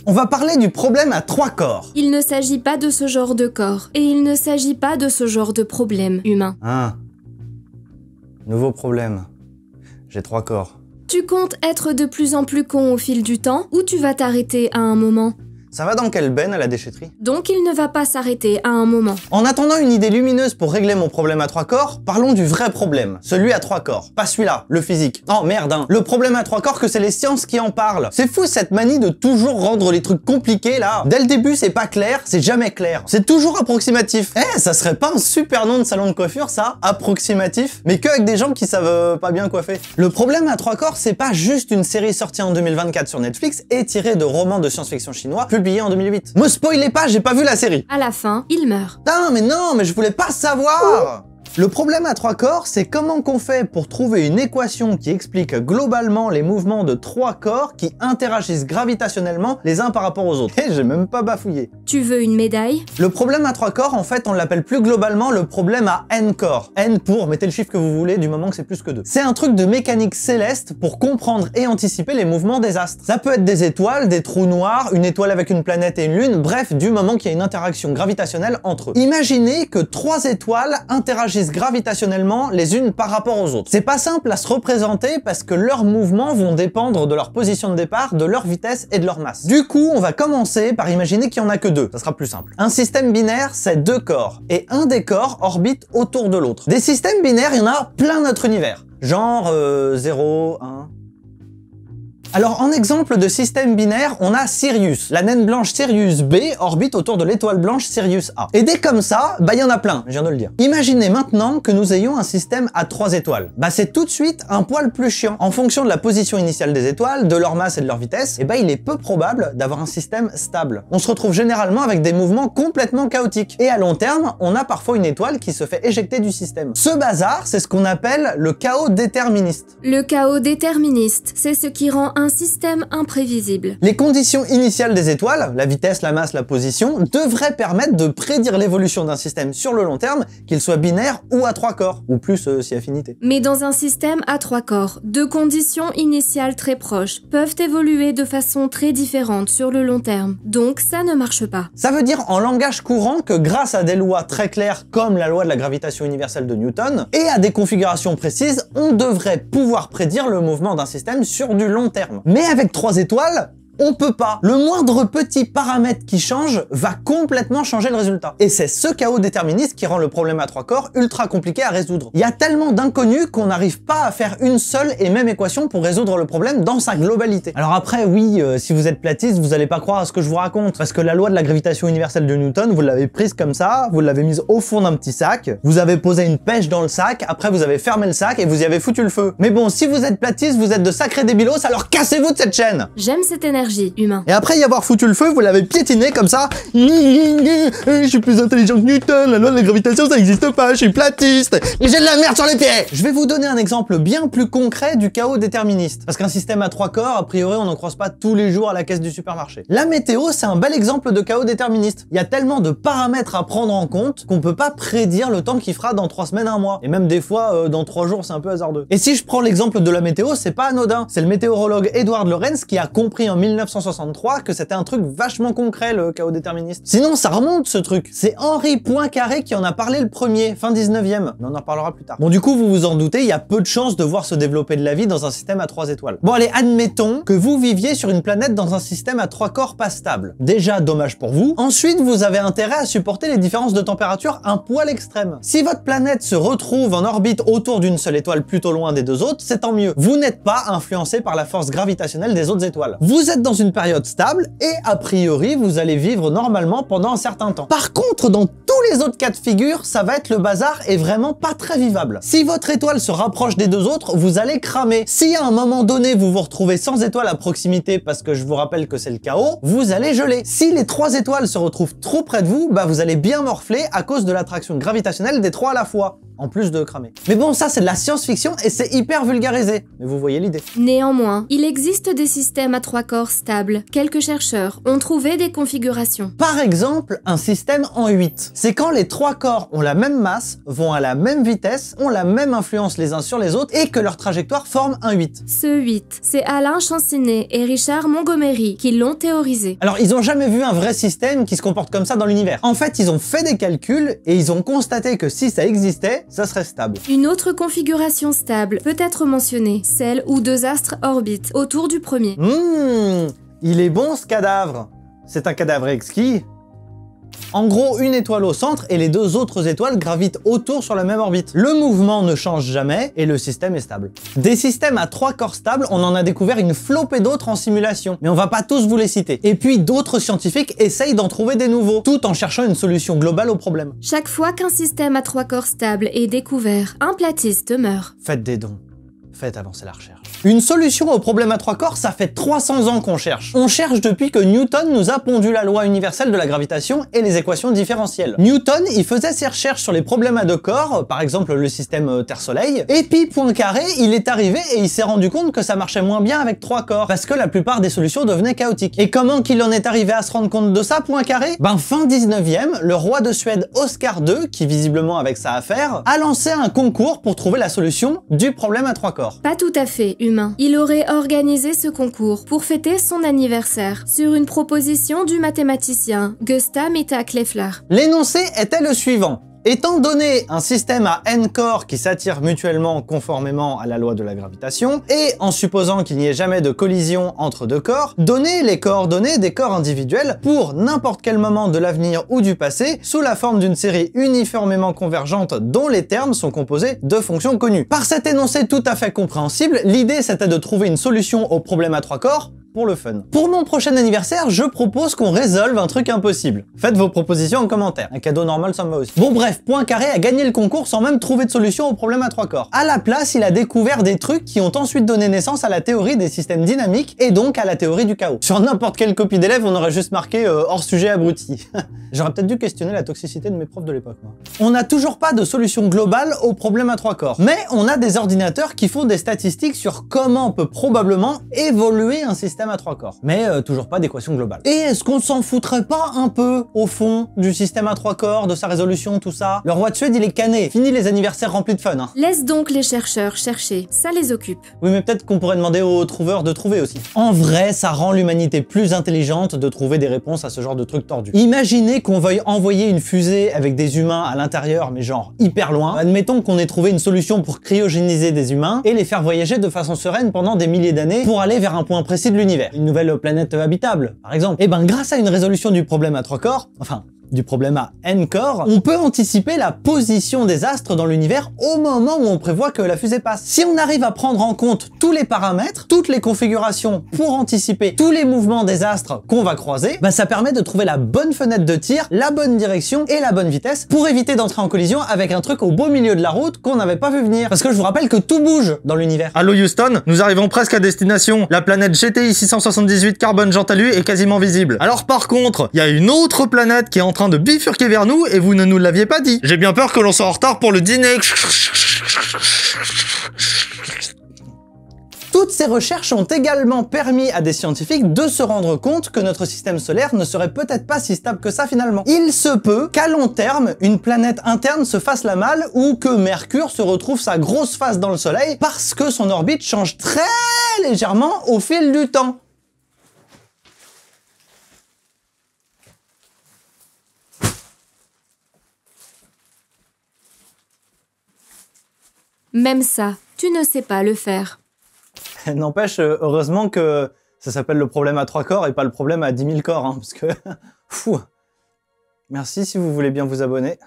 On va parler du problème à 3 corps. Il ne s'agit pas de ce genre de corps, et il ne s'agit pas de ce genre de problème humain. Ah. Nouveau problème. J'ai 3 corps. Tu comptes être de plus en plus con au fil du temps, ou tu vas t'arrêter à un moment? Ça va dans quelle benne à la déchetterie? Donc il ne va pas s'arrêter à un moment. En attendant une idée lumineuse pour régler mon problème à 3 corps, parlons du vrai problème. Celui à 3 corps. Pas celui-là, le physique. Oh merde, hein. Le problème à 3 corps que c'est les sciences qui en parlent. C'est fou cette manie de toujours rendre les trucs compliqués là. Dès le début c'est pas clair, c'est jamais clair. C'est toujours approximatif. Eh, ça serait pas un super nom de salon de coiffure ça? Approximatif? Mais que avec des gens qui savent pas bien coiffer. Le problème à 3 corps c'est pas juste une série sortie en 2024 sur Netflix et tirée de romans de science-fiction chinois publié en 2008. Me spoilez pas, j'ai pas vu la série. À la fin, il meurt. Putain, mais non, mais je voulais pas savoir. Le problème à 3 corps, c'est comment qu'on fait pour trouver une équation qui explique globalement les mouvements de 3 corps qui interagissent gravitationnellement les uns par rapport aux autres. Et j'ai même pas bafouillé. Tu veux une médaille? Le problème à 3 corps, en fait, on l'appelle plus globalement le problème à n corps. N pour, mettez le chiffre que vous voulez du moment que c'est plus que 2. C'est un truc de mécanique céleste pour comprendre et anticiper les mouvements des astres. Ça peut être des étoiles, des trous noirs, une étoile avec une planète et une lune, bref, du moment qu'il y a une interaction gravitationnelle entre eux. Imaginez que 3 étoiles interagissent gravitationnellement les unes par rapport aux autres. C'est pas simple à se représenter parce que leurs mouvements vont dépendre de leur position de départ, de leur vitesse et de leur masse. Du coup, on va commencer par imaginer qu'il y en a que 2. Ça sera plus simple. Un système binaire, c'est 2 corps. Et un des corps orbite autour de l'autre. Des systèmes binaires, il y en a plein notre univers. Genre 0, 1... Alors en exemple de système binaire, on a Sirius. La naine blanche Sirius B orbite autour de l'étoile blanche Sirius A. Et dès comme ça, bah il y en a plein, je viens de le dire. Imaginez maintenant que nous ayons un système à 3 étoiles. Bah c'est tout de suite un poil plus chiant. En fonction de la position initiale des étoiles, de leur masse et de leur vitesse, et bah il est peu probable d'avoir un système stable. On se retrouve généralement avec des mouvements complètement chaotiques. Et à long terme, on a parfois une étoile qui se fait éjecter du système. Ce bazar, c'est ce qu'on appelle le chaos déterministe. Le chaos déterministe, c'est ce qui rend un système imprévisible. Les conditions initiales des étoiles, la vitesse, la masse, la position, devraient permettre de prédire l'évolution d'un système sur le long terme, qu'il soit binaire ou à 3 corps, ou plus si affinité. Mais dans un système à 3 corps, 2 conditions initiales très proches peuvent évoluer de façon très différente sur le long terme, donc ça ne marche pas. Ça veut dire en langage courant que grâce à des lois très claires comme la loi de la gravitation universelle de Newton, et à des configurations précises, on devrait pouvoir prédire le mouvement d'un système sur du long terme. Mais avec 3 étoiles, on peut pas. Le moindre petit paramètre qui change va complètement changer le résultat. Et c'est ce chaos déterministe qui rend le problème à 3 corps ultra compliqué à résoudre. Il y a tellement d'inconnus qu'on n'arrive pas à faire une seule et même équation pour résoudre le problème dans sa globalité. Alors après, oui, si vous êtes platiste, vous allez pas croire à ce que je vous raconte. Parce que la loi de la gravitation universelle de Newton, vous l'avez prise comme ça, vous l'avez mise au fond d'un petit sac, vous avez posé une pêche dans le sac, après vous avez fermé le sac et vous y avez foutu le feu. Mais bon, si vous êtes platiste, vous êtes de sacrés débilos, alors cassez-vous de cette chaîne! J'aime cette énergie, humain. Et après y avoir foutu le feu, vous l'avez piétiné comme ça. Je suis plus intelligent que Newton, la loi de la gravitation ça n'existe pas, je suis platiste. Mais j'ai de la merde sur les pieds. Je vais vous donner un exemple bien plus concret du chaos déterministe. Parce qu'un système à 3 corps, a priori on n'en croise pas tous les jours à la caisse du supermarché. La météo, c'est un bel exemple de chaos déterministe. Il y a tellement de paramètres à prendre en compte qu'on peut pas prédire le temps qu'il fera dans 3 semaines, 1 mois. Et même des fois, dans 3 jours, c'est un peu hasardeux. Et si je prends l'exemple de la météo, c'est pas anodin. C'est le météorologue Edward Lorenz qui a compris en 1963 que c'était un truc vachement concret, le chaos déterministe. Sinon, ça remonte ce truc. C'est Henri Poincaré qui en a parlé le premier, fin 19e. Mais on en reparlera plus tard. Bon, du coup, vous vous en doutez, il y a peu de chances de voir se développer de la vie dans un système à 3 étoiles. Bon, allez, admettons que vous viviez sur une planète dans un système à 3 corps pas stable. Déjà, dommage pour vous. Ensuite, vous avez intérêt à supporter les différences de température un poil extrêmes. Si votre planète se retrouve en orbite autour d'une seule étoile plutôt loin des 2 autres, c'est tant mieux. Vous n'êtes pas influencé par la force gravitationnelle des autres étoiles. Vous êtes dans une période stable et a priori vous allez vivre normalement pendant un certain temps. Par contre, dans tous les autres cas de figure, ça va être le bazar et vraiment pas très vivable. Si votre étoile se rapproche des 2 autres, vous allez cramer. Si à un moment donné vous vous retrouvez sans étoile à proximité parce que je vous rappelle que c'est le chaos, vous allez geler. Si les 3 étoiles se retrouvent trop près de vous, bah vous allez bien morfler à cause de l'attraction gravitationnelle des 3 à la fois. en plus de cramer. Mais bon, ça c'est de la science-fiction et c'est hyper vulgarisé. Mais vous voyez l'idée. Néanmoins, il existe des systèmes à 3 corps stables. Quelques chercheurs ont trouvé des configurations. Par exemple, un système en 8. C'est quand les 3 corps ont la même masse, vont à la même vitesse, ont la même influence les uns sur les autres et que leur trajectoire forme un 8. Ce 8, c'est Alain Chancinet et Richard Montgomery qui l'ont théorisé. Alors, ils ont jamais vu un vrai système qui se comporte comme ça dans l'univers. En fait, ils ont fait des calculs et ils ont constaté que si ça existait, ça serait stable. Une autre configuration stable peut être mentionnée, celle où 2 astres orbitent autour du premier. Il est bon ce cadavre. C'est un cadavre exquis. En gros, une étoile au centre et les 2 autres étoiles gravitent autour sur la même orbite. Le mouvement ne change jamais et le système est stable. Des systèmes à 3 corps stables, on en a découvert une flopée d'autres en simulation, mais on va pas tous vous les citer. Et puis d'autres scientifiques essayent d'en trouver des nouveaux, tout en cherchant une solution globale au problème. Chaque fois qu'un système à 3 corps stable est découvert, un platiste meurt. Faites des dons. Faites avancer la recherche. Une solution au problème à 3 corps, ça fait 300 ans qu'on cherche. On cherche depuis que Newton nous a pondu la loi universelle de la gravitation et les équations différentielles. Newton, il faisait ses recherches sur les problèmes à 2 corps, par exemple le système Terre-Soleil, et puis Poincaré, il est arrivé et il s'est rendu compte que ça marchait moins bien avec 3 corps, parce que la plupart des solutions devenaient chaotiques. Et comment qu'il en est arrivé à se rendre compte de ça, Poincaré? Fin 19e, le roi de Suède Oscar II, qui visiblement avec ça à faire, a lancé un concours pour trouver la solution du problème à 3 corps. Pas tout à fait humain. Il aurait organisé ce concours pour fêter son anniversaire, sur une proposition du mathématicien Gustav Mittag-Leffler. L'énoncé était le suivant. Étant donné un système à n corps qui s'attirent mutuellement conformément à la loi de la gravitation, et en supposant qu'il n'y ait jamais de collision entre 2 corps, donnez les coordonnées des corps individuels pour n'importe quel moment de l'avenir ou du passé, sous la forme d'une série uniformément convergente dont les termes sont composés de fonctions connues. Par cet énoncé tout à fait compréhensible, l'idée c'était de trouver une solution au problème à 3 corps, pour le fun. Pour mon prochain anniversaire, je propose qu'on résolve un truc impossible. Faites vos propositions en commentaire. Un cadeau normal, ça me va aussi. Bon bref, Poincaré a gagné le concours sans même trouver de solution au problème à 3 corps. À la place, il a découvert des trucs qui ont ensuite donné naissance à la théorie des systèmes dynamiques et donc à la théorie du chaos. Sur n'importe quelle copie d'élève, on aurait juste marqué hors sujet abruti. J'aurais peut-être dû questionner la toxicité de mes profs de l'époque, moi. On n'a toujours pas de solution globale au problème à 3 corps, mais on a des ordinateurs qui font des statistiques sur comment peut probablement évoluer un système à 3 corps. Mais toujours pas d'équation globale. Et est-ce qu'on s'en foutrait pas un peu, au fond, du système à 3 corps, de sa résolution, tout ça? Le roi de Suède, il est cané. Fini les anniversaires remplis de fun, hein. Laisse donc les chercheurs chercher, ça les occupe. Oui, mais peut-être qu'on pourrait demander aux trouveurs de trouver aussi. En vrai, ça rend l'humanité plus intelligente de trouver des réponses à ce genre de trucs tordus. Imaginez qu'on veuille envoyer une fusée avec des humains à l'intérieur, mais genre hyper loin. Admettons qu'on ait trouvé une solution pour cryogéniser des humains et les faire voyager de façon sereine pendant des milliers d'années pour aller vers un point précis de l'univers. Une nouvelle planète habitable, par exemple. Et grâce à une résolution du problème à 3 corps, enfin, du problème à n corps, on peut anticiper la position des astres dans l'univers au moment où on prévoit que la fusée passe. Si on arrive à prendre en compte tous les paramètres, toutes les configurations pour anticiper tous les mouvements des astres qu'on va croiser, ça permet de trouver la bonne fenêtre de tir, la bonne direction et la bonne vitesse pour éviter d'entrer en collision avec un truc au beau milieu de la route qu'on n'avait pas vu venir. Parce que je vous rappelle que tout bouge dans l'univers. Allô Houston, nous arrivons presque à destination. La planète GTI 678 Carbone Jean Talus est quasiment visible. Alors par contre, il y a une autre planète qui est en train de bifurquer vers nous et vous ne nous l'aviez pas dit. J'ai bien peur que l'on soit en retard pour le dîner. Toutes ces recherches ont également permis à des scientifiques de se rendre compte que notre système solaire ne serait peut-être pas si stable que ça finalement. Il se peut qu'à long terme, une planète interne se fasse la malle ou que Mercure se retrouve sa grosse face dans le Soleil parce que son orbite change très légèrement au fil du temps. Même ça, tu ne sais pas le faire. N'empêche, heureusement que ça s'appelle le problème à 3 corps et pas le problème à 10 000 corps, hein, parce que... Fou. Merci si vous voulez bien vous abonner.